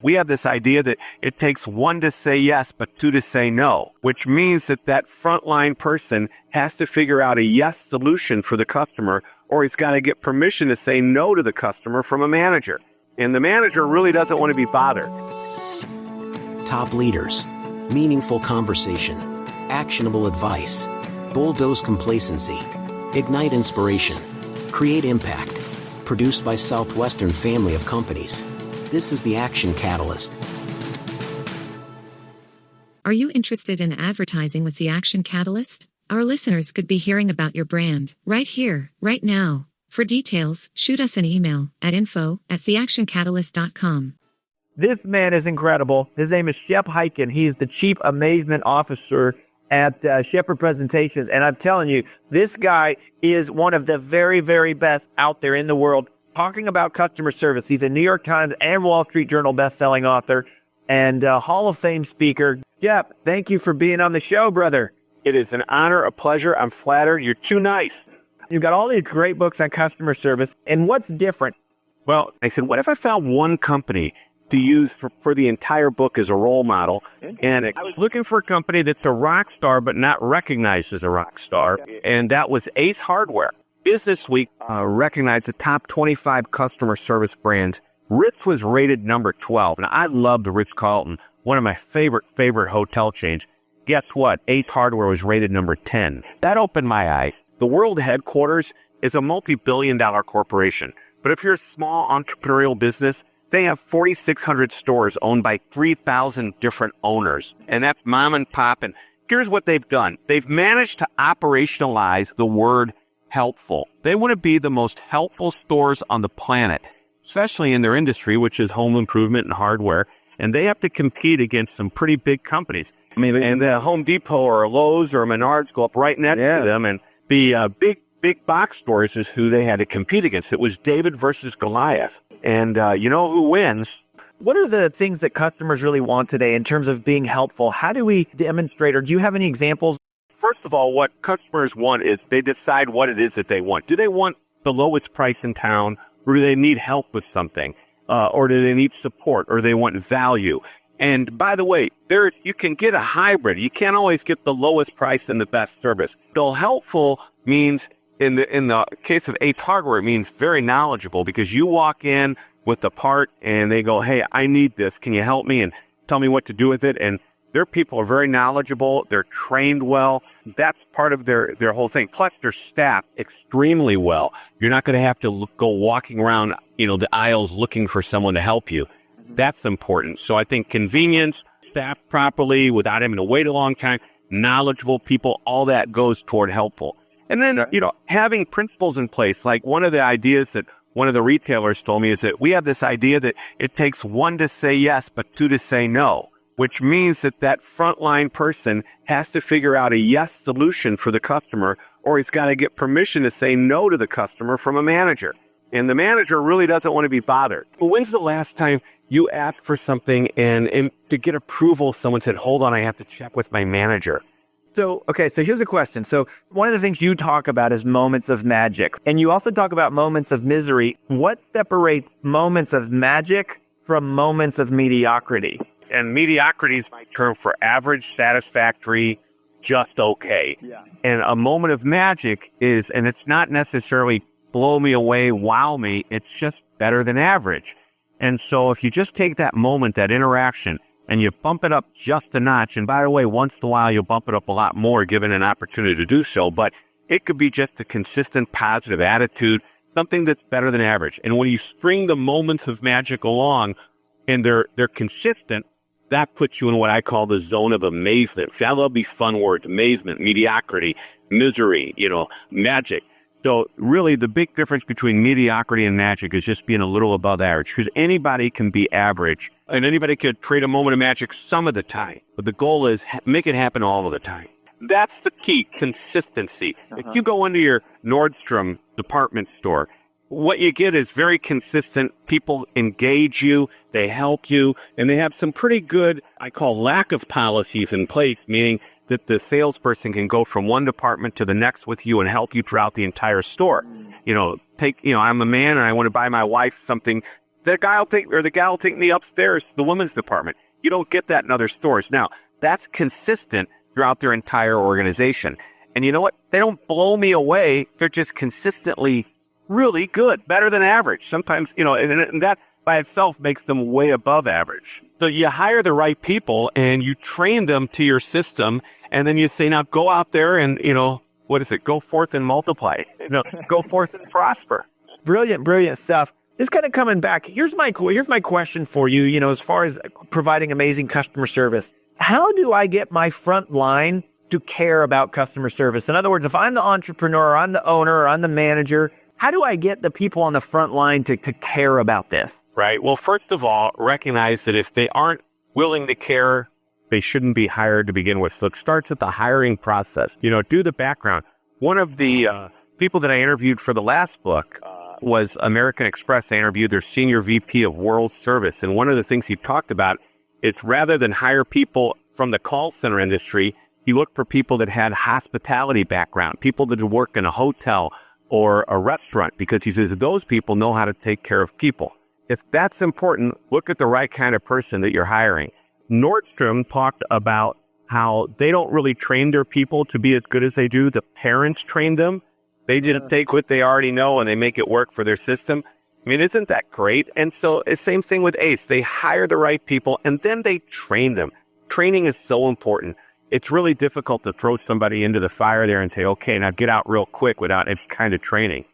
We have this idea that it takes one to say yes, but two to say no, which means that that frontline person has to figure out a yes solution for the customer, or he's got to get permission to say no to the customer from a manager. And the manager really doesn't want to be bothered. Top leaders. Meaningful conversation. Actionable advice. Bulldoze complacency. Ignite inspiration. Create impact. Produced by Southwestern family of companies. This is the Action Catalyst. Are you interested in advertising with the Action Catalyst? Our listeners could be hearing about your brand right here, right now. For details, shoot us an email at info@theactioncatalyst.com. This man is incredible. His name is Shep Hyken. He's the Chief Amazement Officer at Shep Presentations. And I'm telling you, this guy is one of the very, very best out there in the world talking about customer service. He's a New York Times and Wall Street Journal best-selling author and Hall of Fame speaker. Shep, thank you for being on the show, brother. It is an honor, a pleasure. I'm flattered. You're too nice. You've got all these great books on customer service. And what's different? Well, I said, what if I found one company to use for the entire book as a role model? And I was looking for a company that's a rock star, but not recognized as a rock star. And that was Ace Hardware. Business Week recognized the top 25 customer service brands. Ritz was rated number 12. And I love the Ritz-Carlton, one of my favorite hotel chains. Guess what? Ace Hardware was rated number 10. That opened my eyes. The world headquarters is a multi-billion-dollar corporation. But if you're a small entrepreneurial business, they have 4,600 stores owned by 3,000 different owners. And that's mom and pop. And here's what they've done. They've managed to operationalize the word helpful. They want to be the most helpful stores on the planet, especially in their industry, which is home improvement and hardware. And they have to compete against some pretty big companies. I mean, and the Home Depot or a Lowe's or a Menards go up right next to them. And the big box stores is who they had to compete against. It was David versus Goliath. And you know who wins? What are the things that customers really want today in terms of being helpful? How do we demonstrate, or do you have any examples? First of all, what customers want is they decide what it is that they want. Do they want the lowest price in town, or do they need help with something? Or do they need support, or they want value? And by the way, you can get a hybrid. You can't always get the lowest price and the best service. So helpful means, in the case of Ace Hardware, it means very knowledgeable, because you walk in with the part and they go, hey, I need this. Can you help me and tell me what to do with it? And their people are very knowledgeable. They're trained well. That's part of their whole thing. Plus, they're staffed extremely well. You're not going to have to go walking around, the aisles looking for someone to help you. That's important. So I think convenience, staffed properly without having to wait a long time, knowledgeable people, all that goes toward helpful. And then, having principles in place, like one of the ideas that one of the retailers told me is that we have this idea that it takes one to say yes, but two to say no, which means that that frontline person has to figure out a yes solution for the customer, or he's got to get permission to say no to the customer from a manager. And the manager really doesn't want to be bothered. When's the last time you asked for something and to get approval, someone said, hold on, I have to check with my manager? So here's a question. So one of the things you talk about is moments of magic, and you also talk about moments of misery. What separates moments of magic from moments of mediocrity? And mediocrity is my term for average, satisfactory, just okay. Yeah. And a moment of magic is, and it's not necessarily blow me away, wow me, it's just better than average. And so if you just take that moment, that interaction, and you bump it up just a notch, and by the way, once in a while you'll bump it up a lot more given an opportunity to do so, but it could be just a consistent positive attitude, something that's better than average. And when you string the moments of magic along and they're consistent, that puts you in what I call the zone of amazement. See, I love these fun words: amazement, mediocrity, misery, magic. So really the big difference between mediocrity and magic is just being a little above average, because anybody can be average and anybody could create a moment of magic some of the time. But the goal is make it happen all of the time. That's the key, consistency. If you go into your Nordstrom department store, what you get is very consistent. People engage you, they help you, and they have some pretty good, I call lack of policies in place, meaning that the salesperson can go from one department to the next with you and help you throughout the entire store. I'm a man and I want to buy my wife something the guy will take, or the gal will take me upstairs to the women's department. You don't get that in other stores. Now, that's consistent throughout their entire organization. And you know what? They don't blow me away. They're just consistently really good, better than average. Sometimes, and that by itself makes them way above average. So you hire the right people and you train them to your system. And then you say, now go out there and, what is it? Go forth and multiply. Go forth and prosper. Brilliant, brilliant stuff. Just kind of coming back. Here's my question for you, as far as providing amazing customer service. How do I get my front line to care about customer service? In other words, if I'm the entrepreneur, or I'm the owner, or I'm the manager, how do I get the people on the front line to care about this? Right. Well, first of all, recognize that if they aren't willing to care, they shouldn't be hired to begin with. So it starts with the hiring process. Do the background. One of the people that I interviewed for the last book was American Express. I interviewed their senior VP of World Service. And one of the things he talked about is rather than hire people from the call center industry, he looked for people that had hospitality background, people that had worked in a hotel or a restaurant, because he says those people know how to take care of people. If that's important, look at the right kind of person that you're hiring. Nordstrom talked about how they don't really train their people to be as good as they do. The parents train them. They just take what they already know and they make it work for their system. I mean, isn't that great? And so it's same thing with ACE. They hire the right people and then they train them. Training is so important. It's really difficult to throw somebody into the fire there and say, okay, now get out real quick without any kind of training.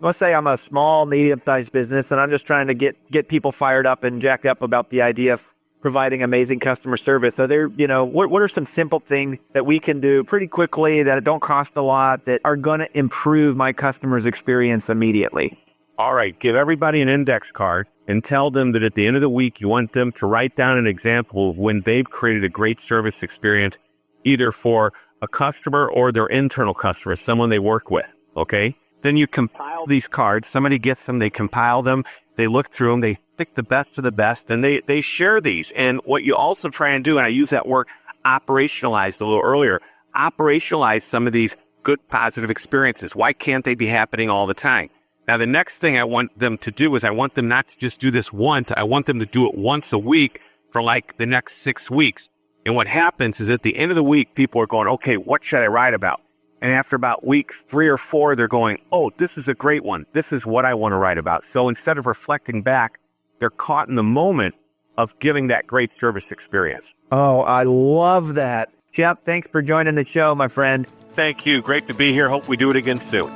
Let's say I'm a small, medium-sized business and I'm just trying to get people fired up and jacked up about the idea of providing amazing customer service. So there, what are some simple things that we can do pretty quickly that don't cost a lot that are going to improve my customer's experience immediately? All right, give everybody an index card and tell them that at the end of the week, you want them to write down an example of when they've created a great service experience, either for a customer or their internal customer, someone they work with, okay? Then you compile these cards. Somebody gets them, they compile them, they look through them, they pick the best of the best, and they share these. And what you also try and do, and I use that word operationalized a little earlier, operationalize some of these good positive experiences. Why can't they be happening all the time? Now, the next thing I want them to do is I want them not to just do this once. I want them to do it once a week for like the next 6 weeks. And what happens is at the end of the week, people are going, okay, what should I write about? And after about week 3 or 4, they're going, oh, this is a great one. This is what I want to write about. So instead of reflecting back, they're caught in the moment of giving that great service experience. Oh, I love that. Shep, thanks for joining the show, my friend. Thank you. Great to be here. Hope we do it again soon.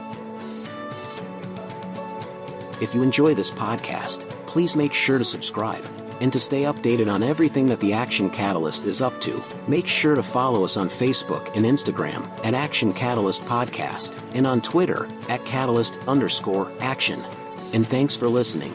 If you enjoy this podcast, please make sure to subscribe. And to stay updated on everything that the Action Catalyst is up to, make sure to follow us on Facebook and Instagram at Action Catalyst Podcast and on Twitter at Catalyst_Action. And thanks for listening.